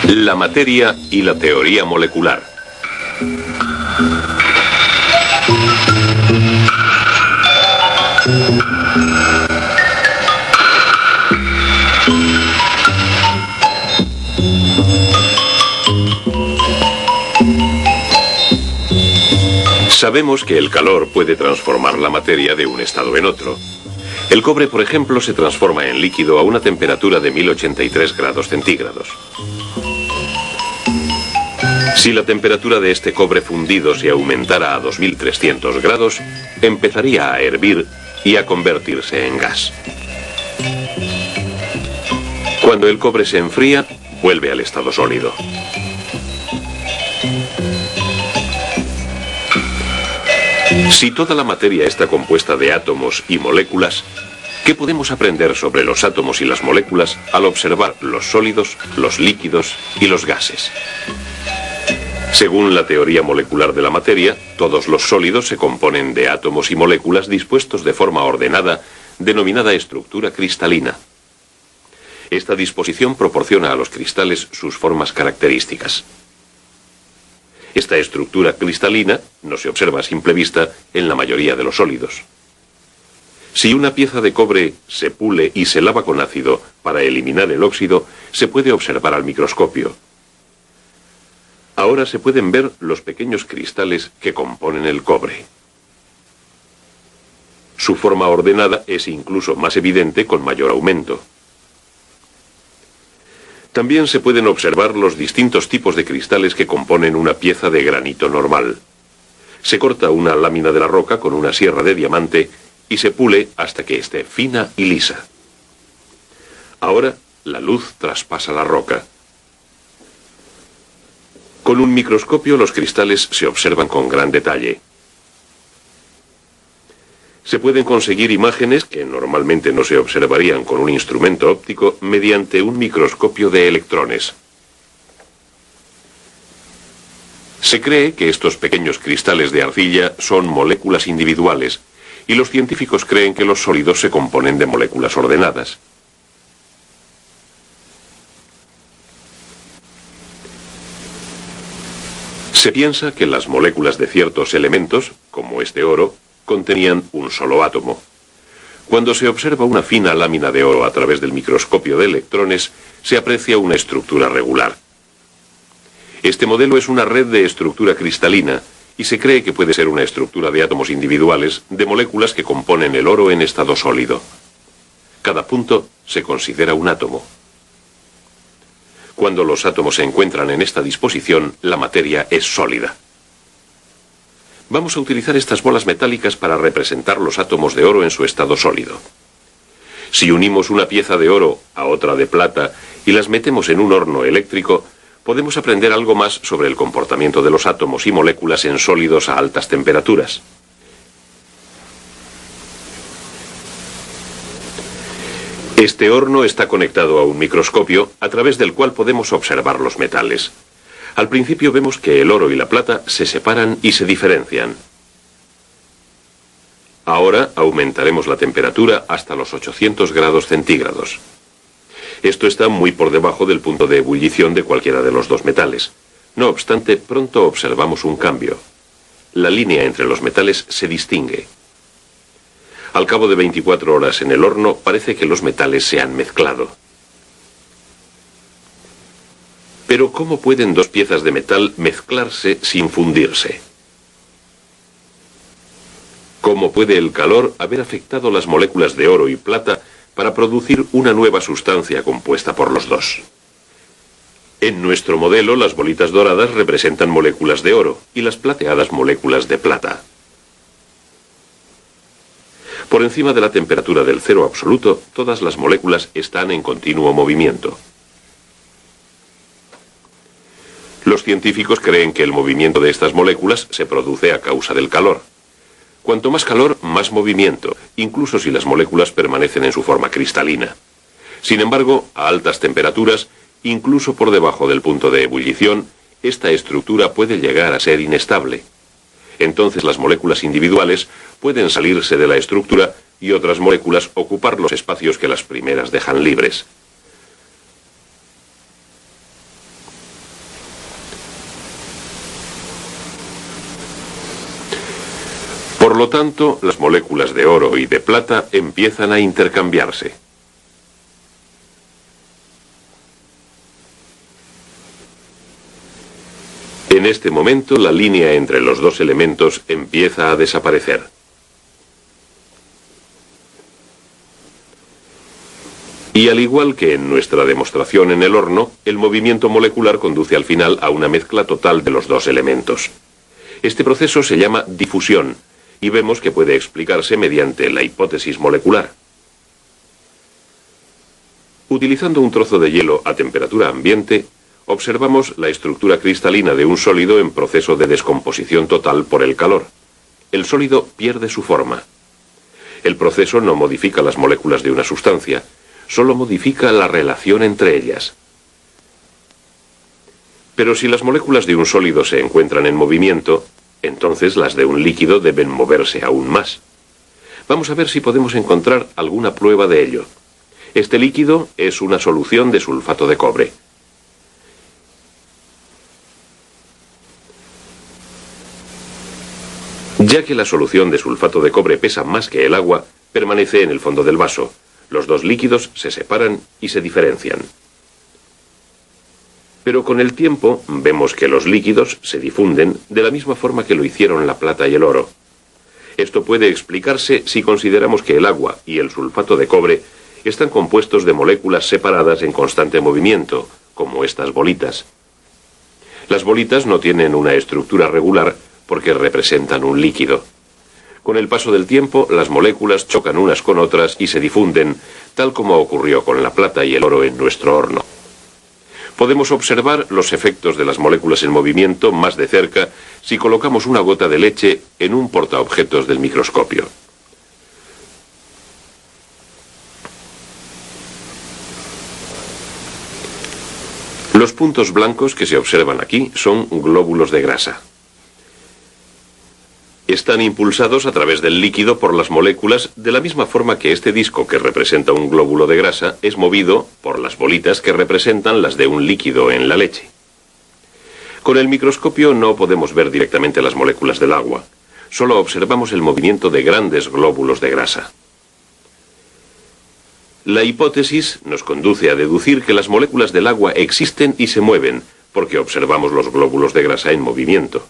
La materia y la teoría molecular. Sabemos que el calor puede transformar la materia de un estado en otro. El cobre, por ejemplo, se transforma en líquido a una temperatura de 1083 grados centígrados. Si la temperatura de este cobre fundido se aumentara a 2300 grados, empezaría a hervir y a convertirse en gas. Cuando el cobre se enfría, vuelve al estado sólido. Si toda la materia está compuesta de átomos y moléculas, ¿qué podemos aprender sobre los átomos y las moléculas al observar los sólidos, los líquidos y los gases? Según la teoría molecular de la materia, todos los sólidos se componen de átomos y moléculas dispuestos de forma ordenada, denominada estructura cristalina. Esta disposición proporciona a los cristales sus formas características. Esta estructura cristalina no se observa a simple vista en la mayoría de los sólidos. Si una pieza de cobre se pule y se lava con ácido para eliminar el óxido, se puede observar al microscopio. Ahora se pueden ver los pequeños cristales que componen el cobre. Su forma ordenada es incluso más evidente con mayor aumento. También se pueden observar los distintos tipos de cristales que componen una pieza de granito normal. Se corta una lámina de la roca con una sierra de diamante y se pule hasta que esté fina y lisa. Ahora la luz traspasa la roca. Con un microscopio los cristales se observan con gran detalle. Se pueden conseguir imágenes que normalmente no se observarían con un instrumento óptico mediante un microscopio de electrones. Se cree que estos pequeños cristales de arcilla son moléculas individuales, y los científicos creen que los sólidos se componen de moléculas ordenadas. Se piensa que las moléculas de ciertos elementos, como este oro, contenían un solo átomo. Cuando se observa una fina lámina de oro a través del microscopio de electrones, se aprecia una estructura regular. Este modelo es una red de estructura cristalina, y se cree que puede ser una estructura de átomos individuales de moléculas que componen el oro en estado sólido. Cada punto se considera un átomo. Cuando los átomos se encuentran en esta disposición, la materia es sólida. Vamos a utilizar estas bolas metálicas para representar los átomos de oro en su estado sólido. Si unimos una pieza de oro a otra de plata y las metemos en un horno eléctrico, podemos aprender algo más sobre el comportamiento de los átomos y moléculas en sólidos a altas temperaturas. Este horno está conectado a un microscopio a través del cual podemos observar los metales. Al principio vemos que el oro y la plata se separan y se diferencian. Ahora aumentaremos la temperatura hasta los 800 grados centígrados. Esto está muy por debajo del punto de ebullición de cualquiera de los dos metales. No obstante, pronto observamos un cambio. La línea entre los metales se distingue. Al cabo de 24 horas en el horno, parece que los metales se han mezclado. Pero ¿cómo pueden dos piezas de metal mezclarse sin fundirse? ¿Cómo puede el calor haber afectado las moléculas de oro y plata para producir una nueva sustancia compuesta por los dos? En nuestro modelo, las bolitas doradas representan moléculas de oro y las plateadas moléculas de plata. Por encima de la temperatura del cero absoluto, todas las moléculas están en continuo movimiento. Los científicos creen que el movimiento de estas moléculas se produce a causa del calor. Cuanto más calor, más movimiento, incluso si las moléculas permanecen en su forma cristalina. Sin embargo, a altas temperaturas, incluso por debajo del punto de ebullición, esta estructura puede llegar a ser inestable. Entonces las moléculas individuales pueden salirse de la estructura y otras moléculas ocupar los espacios que las primeras dejan libres. lo tanto, las moléculas de oro y de plata empiezan a intercambiarse. En este momento, la línea entre los dos elementos empieza a desaparecer. Y al igual que en nuestra demostración en el horno, el movimiento molecular conduce al final a una mezcla total de los dos elementos. Este proceso se llama difusión, y vemos que puede explicarse mediante la hipótesis molecular. Utilizando un trozo de hielo a temperatura ambiente, observamos la estructura cristalina de un sólido en proceso de descomposición total por el calor. El sólido pierde su forma. El proceso no modifica las moléculas de una sustancia, solo modifica la relación entre ellas. Pero si las moléculas de un sólido se encuentran en movimiento, entonces las de un líquido deben moverse aún más. Vamos a ver si podemos encontrar alguna prueba de ello. Este líquido es una solución de sulfato de cobre. Ya que la solución de sulfato de cobre pesa más que el agua, permanece en el fondo del vaso. Los dos líquidos se separan y se diferencian. Pero con el tiempo vemos que los líquidos se difunden de la misma forma que lo hicieron la plata y el oro. Esto puede explicarse si consideramos que el agua y el sulfato de cobre están compuestos de moléculas separadas en constante movimiento, como estas bolitas. Las bolitas no tienen una estructura regular porque representan un líquido. Con el paso del tiempo, las moléculas chocan unas con otras y se difunden, tal como ocurrió con la plata y el oro en nuestro horno. Podemos observar los efectos de las moléculas en movimiento más de cerca si colocamos una gota de leche en un portaobjetos del microscopio. Los puntos blancos que se observan aquí son glóbulos de grasa. Están impulsados a través del líquido por las moléculas de la misma forma que este disco que representa un glóbulo de grasa es movido por las bolitas que representan las de un líquido en la leche. Con el microscopio no podemos ver directamente las moléculas del agua, solo observamos el movimiento de grandes glóbulos de grasa. La hipótesis nos conduce a deducir que las moléculas del agua existen y se mueven, porque observamos los glóbulos de grasa en movimiento.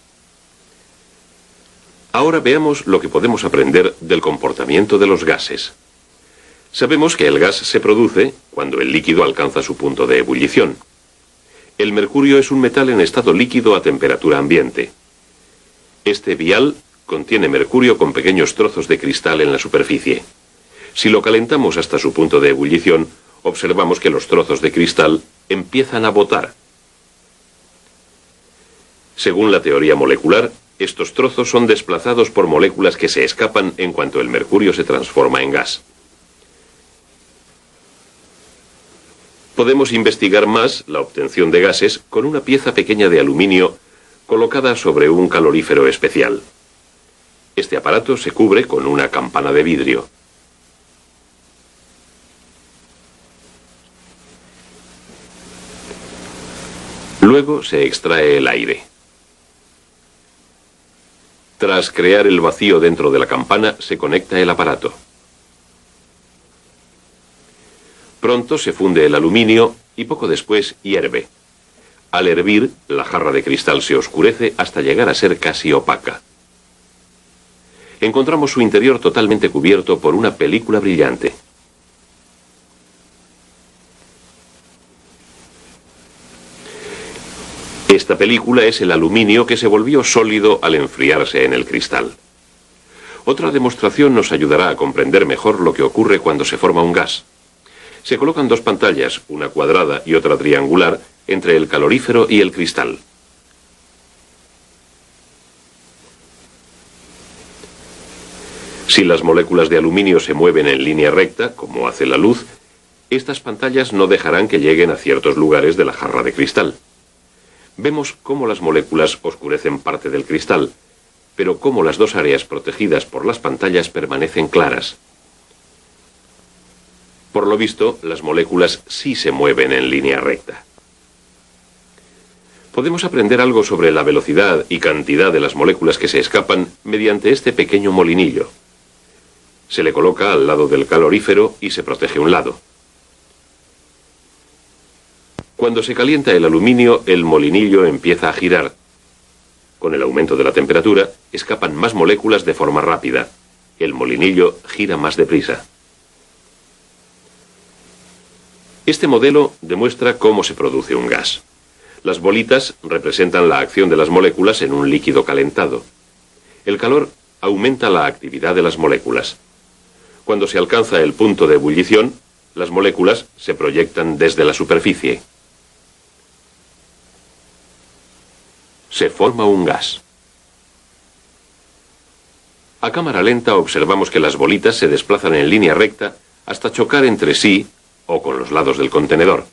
Ahora veamos lo que podemos aprender del comportamiento de los gases. Sabemos que el gas se produce cuando el líquido alcanza su punto de ebullición. El mercurio es un metal en estado líquido a temperatura ambiente. Este vial contiene mercurio con pequeños trozos de cristal en la superficie. Si lo calentamos hasta su punto de ebullición, observamos que los trozos de cristal empiezan a botar. Según la teoría molecular, estos trozos son desplazados por moléculas que se escapan en cuanto el mercurio se transforma en gas. Podemos investigar más la obtención de gases con una pieza pequeña de aluminio colocada sobre un calorífero especial. Este aparato se cubre con una campana de vidrio. Luego se extrae el aire. Tras crear el vacío dentro de la campana, se conecta el aparato. Pronto se funde el aluminio y poco después hierve. Al hervir, la jarra de cristal se oscurece hasta llegar a ser casi opaca. Encontramos su interior totalmente cubierto por una película brillante. Esta película es el aluminio que se volvió sólido al enfriarse en el cristal. Otra demostración nos ayudará a comprender mejor lo que ocurre cuando se forma un gas. Se colocan dos pantallas, una cuadrada y otra triangular, entre el calorífero y el cristal. Si las moléculas de aluminio se mueven en línea recta, como hace la luz, estas pantallas no dejarán que lleguen a ciertos lugares de la jarra de cristal. Vemos cómo las moléculas oscurecen parte del cristal, pero cómo las dos áreas protegidas por las pantallas permanecen claras. Por lo visto, las moléculas sí se mueven en línea recta. Podemos aprender algo sobre la velocidad y cantidad de las moléculas que se escapan mediante este pequeño molinillo. Se le coloca al lado del calorífero y se protege un lado. Cuando se calienta el aluminio, el molinillo empieza a girar. Con el aumento de la temperatura, escapan más moléculas de forma rápida. El molinillo gira más deprisa. Este modelo demuestra cómo se produce un gas. Las bolitas representan la acción de las moléculas en un líquido calentado. El calor aumenta la actividad de las moléculas. Cuando se alcanza el punto de ebullición, las moléculas se proyectan desde la superficie. Se forma un gas. A cámara lenta observamos que las bolitas se desplazan en línea recta hasta chocar entre sí o con los lados del contenedor.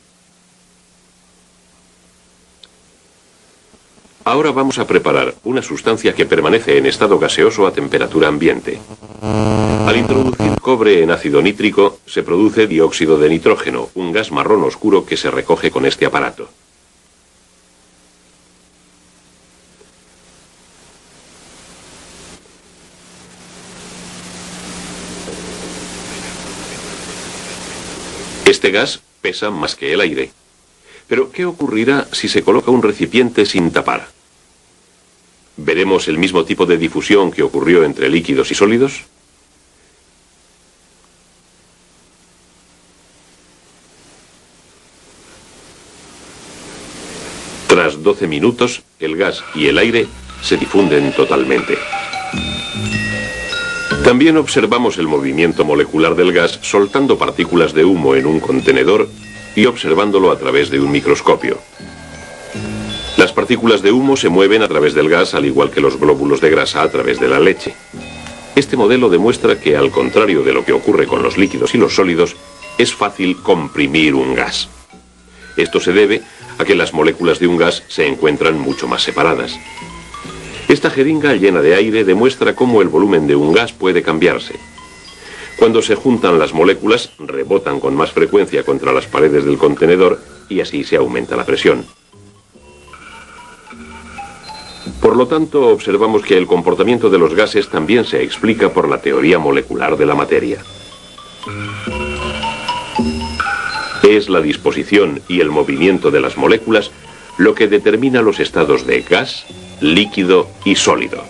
Ahora vamos a preparar una sustancia que permanece en estado gaseoso a temperatura ambiente. Al introducir cobre en ácido nítrico, se produce dióxido de nitrógeno, un gas marrón oscuro que se recoge con este aparato. Este gas pesa más que el aire. Pero, ¿qué ocurrirá si se coloca un recipiente sin tapar? ¿Veremos el mismo tipo de difusión que ocurrió entre líquidos y sólidos? Tras 12 minutos, el gas y el aire se difunden totalmente. También observamos el movimiento molecular del gas soltando partículas de humo en un contenedor y observándolo a través de un microscopio. Las partículas de humo se mueven a través del gas al igual que los glóbulos de grasa a través de la leche. Este modelo demuestra que, al contrario de lo que ocurre con los líquidos y los sólidos, es fácil comprimir un gas. Esto se debe a que las moléculas de un gas se encuentran mucho más separadas. Esta jeringa llena de aire demuestra cómo el volumen de un gas puede cambiarse. Cuando se juntan las moléculas, rebotan con más frecuencia contra las paredes del contenedor y así se aumenta la presión. Por lo tanto, observamos que el comportamiento de los gases también se explica por la teoría molecular de la materia. Es la disposición y el movimiento de las moléculas lo que determina los estados de gas, líquido y sólido.